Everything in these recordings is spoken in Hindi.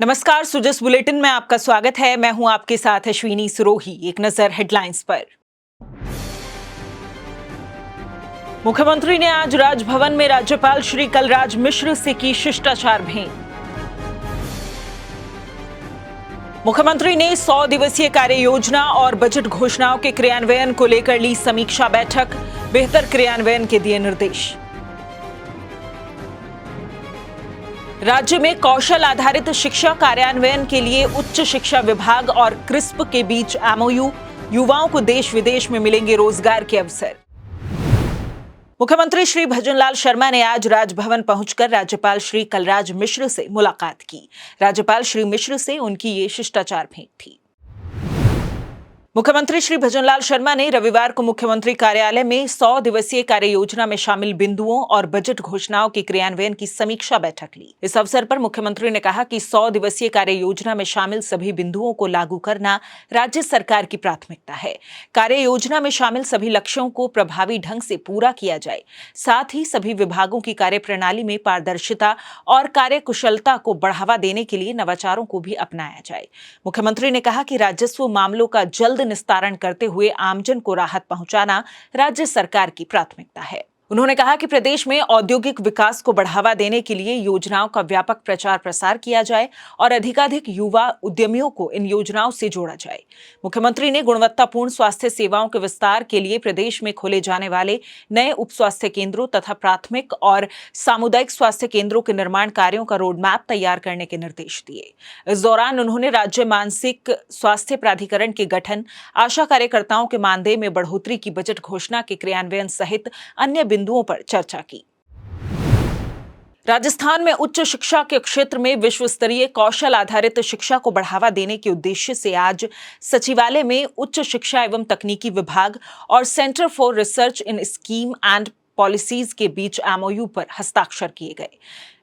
नमस्कार, सुजस बुलेटिन में आपका स्वागत है। मैं हूं आपके साथ अश्विनी सिरोही। एक नजर हेडलाइंस पर। मुख्यमंत्री ने आज राजभवन में राज्यपाल श्री कलराज मिश्र से की शिष्टाचार भेंट। मुख्यमंत्री ने 100 दिवसीय कार्य योजना और बजट घोषणाओं के क्रियान्वयन को लेकर ली समीक्षा बैठक। बेहतर क्रियान्वयन के दिए निर्देश। राज्य में कौशल आधारित शिक्षा कार्यान्वयन के लिए उच्च शिक्षा विभाग और क्रिस्प के बीच एमओयू। युवाओं को देश विदेश में मिलेंगे रोजगार के अवसर। मुख्यमंत्री श्री भजनलाल शर्मा ने आज राजभवन पहुंचकर राज्यपाल श्री कलराज मिश्र से मुलाकात की। राज्यपाल श्री मिश्र से उनकी ये शिष्टाचार भेंट थी। मुख्यमंत्री श्री भजनलाल शर्मा ने रविवार को मुख्यमंत्री कार्यालय में 100 दिवसीय कार्य योजना में शामिल बिंदुओं और बजट घोषणाओं के क्रियान्वयन की समीक्षा बैठक ली। इस अवसर पर मुख्यमंत्री ने कहा कि 100 दिवसीय कार्य योजना में शामिल सभी बिंदुओं को लागू करना राज्य सरकार की प्राथमिकता है। कार्य योजना में शामिल सभी लक्ष्यों को प्रभावी ढंग से पूरा किया जाए। साथ ही सभी विभागों की कार्य प्रणाली में पारदर्शिता और कार्य कुशलता को बढ़ावा देने के लिए नवाचारों को भी अपनाया जाए। मुख्यमंत्री ने कहा कि राजस्व मामलों का जल्द निस्तारण करते हुए आमजन को राहत पहुंचाना राज्य सरकार की प्राथमिकता है। उन्होंने कहा कि प्रदेश में औद्योगिक विकास को बढ़ावा देने के लिए योजनाओं का व्यापक प्रचार प्रसार किया जाए और अधिकाधिक युवा उद्यमियों को इन योजनाओं से जोड़ा जाए। मुख्यमंत्री ने गुणवत्तापूर्ण स्वास्थ्य सेवाओं के विस्तार के लिए प्रदेश में खोले जाने वाले नए उप स्वास्थ्य केंद्रों तथा प्राथमिक और सामुदायिक स्वास्थ्य केंद्रों के निर्माण कार्यों का रोडमैप तैयार करने के निर्देश दिए। इस दौरान उन्होंने राज्य मानसिक स्वास्थ्य प्राधिकरण के गठन, आशा कार्यकर्ताओं के मानदेय में बढ़ोतरी की बजट घोषणा के क्रियान्वयन सहित अन्य बिंदुओं पर चर्चा की। राजस्थान में उच्च शिक्षा के क्षेत्र में विश्व स्तरीय कौशल आधारित शिक्षा को बढ़ावा देने के उद्देश्य से आज सचिवालय में उच्च शिक्षा एवं तकनीकी विभाग और centre for research in scheme and policies के बीच एमओयू पर हस्ताक्षर किए गए।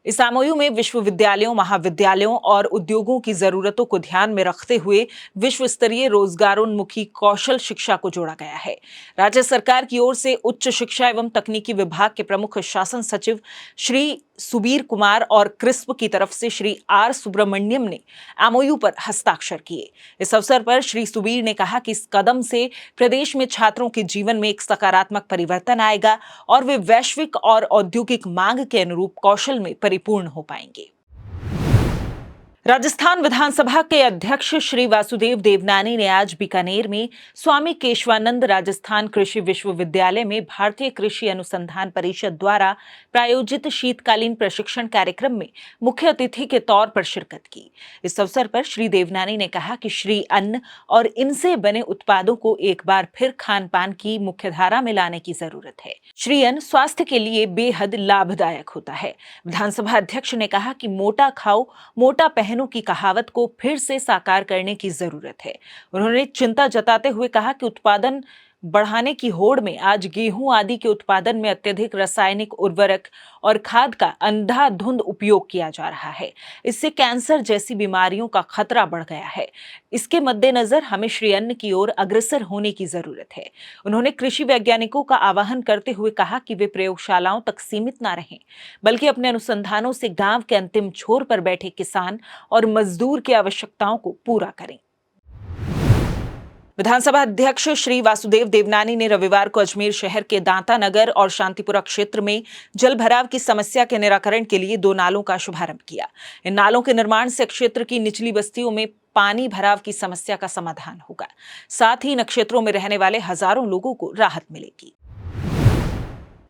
इस एमओयू में विश्वविद्यालयों, महाविद्यालयों और उद्योगों की जरूरतों को ध्यान में रखते हुए विश्व स्तरीय रोजगारोन्मुखी कौशल शिक्षा को जोड़ा गया है। राज्य सरकार की ओर से उच्च शिक्षा एवं तकनीकी विभाग के प्रमुख शासन सचिव श्री सुबीर कुमार और क्रिस्प की तरफ से श्री आर सुब्रमण्यम ने एमओयू पर हस्ताक्षर किए। इस अवसर पर श्री सुबीर ने कहा कि इस कदम से प्रदेश में छात्रों के जीवन में एक सकारात्मक परिवर्तन आएगा और वे वैश्विक और औद्योगिक मांग के अनुरूप कौशल में परिपूर्ण हो पाएंगे। राजस्थान विधानसभा के अध्यक्ष श्री वासुदेव देवनानी ने आज बीकानेर में स्वामी केशवानंद राजस्थान कृषि विश्वविद्यालय में भारतीय कृषि अनुसंधान परिषद द्वारा प्रायोजित शीतकालीन प्रशिक्षण कार्यक्रम में मुख्य अतिथि के तौर पर शिरकत की। इस अवसर पर श्री देवनानी ने कहा कि श्री अन्न और इनसे बने उत्पादों को एक बार फिर खान पान की मुख्यधारा में लाने की जरूरत है। श्री अन्न स्वास्थ्य के लिए बेहद लाभदायक होता है। विधानसभा अध्यक्ष ने कहा कि मोटा खाओ मोटा की कहावत को फिर से साकार करने की जरूरत है। उन्होंने चिंता जताते हुए कहा कि उत्पादन बढ़ाने की होड़ में आज गेहूं आदि के उत्पादन में अत्यधिक रासायनिक उर्वरक और खाद का अंधाधुंध उपयोग किया जा रहा है। इससे कैंसर जैसी बीमारियों का खतरा बढ़ गया है। इसके मद्देनजर हमें श्री अन्न की ओर अग्रसर होने की जरूरत है। उन्होंने कृषि वैज्ञानिकों का आह्वान करते हुए कहा कि वे प्रयोगशालाओं तक सीमित न रहें, बल्कि अपने अनुसंधानों से गांव के अंतिम छोर पर बैठे किसान और मजदूर की आवश्यकताओं को पूरा करें। विधानसभा अध्यक्ष श्री वासुदेव देवनानी ने रविवार को अजमेर शहर के दांता नगर और शांतिपुरा क्षेत्र में जल भराव की समस्या के निराकरण के लिए 2 नालों का शुभारंभ किया। इन नालों के निर्माण से क्षेत्र की निचली बस्तियों में पानी भराव की समस्या का समाधान होगा। साथ ही इन क्षेत्रों में रहने वाले हजारों लोगों को राहत मिलेगी।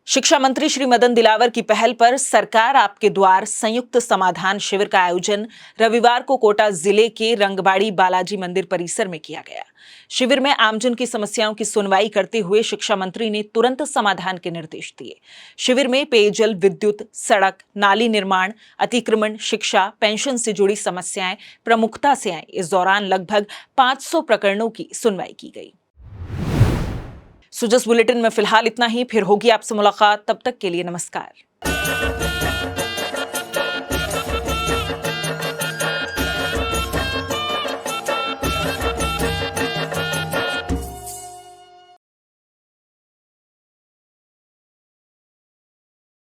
शिक्षा मंत्री श्री मदन दिलावर की पहल पर सरकार आपके द्वार संयुक्त समाधान शिविर का आयोजन रविवार को कोटा जिले के रंगबाड़ी बालाजी मंदिर परिसर में किया गया। शिविर में आमजन की समस्याओं की सुनवाई करते हुए शिक्षा मंत्री ने तुरंत समाधान के निर्देश दिए। शिविर में पेयजल, विद्युत, सड़क, नाली निर्माण, अतिक्रमण, शिक्षा, पेंशन से जुड़ी समस्याएं प्रमुखता से आई। इस दौरान लगभग 500 प्रकरणों की सुनवाई की गई। सुजस बुलेटिन में फिलहाल इतना ही। फिर होगी आपसे मुलाकात। तब तक के लिए नमस्कार।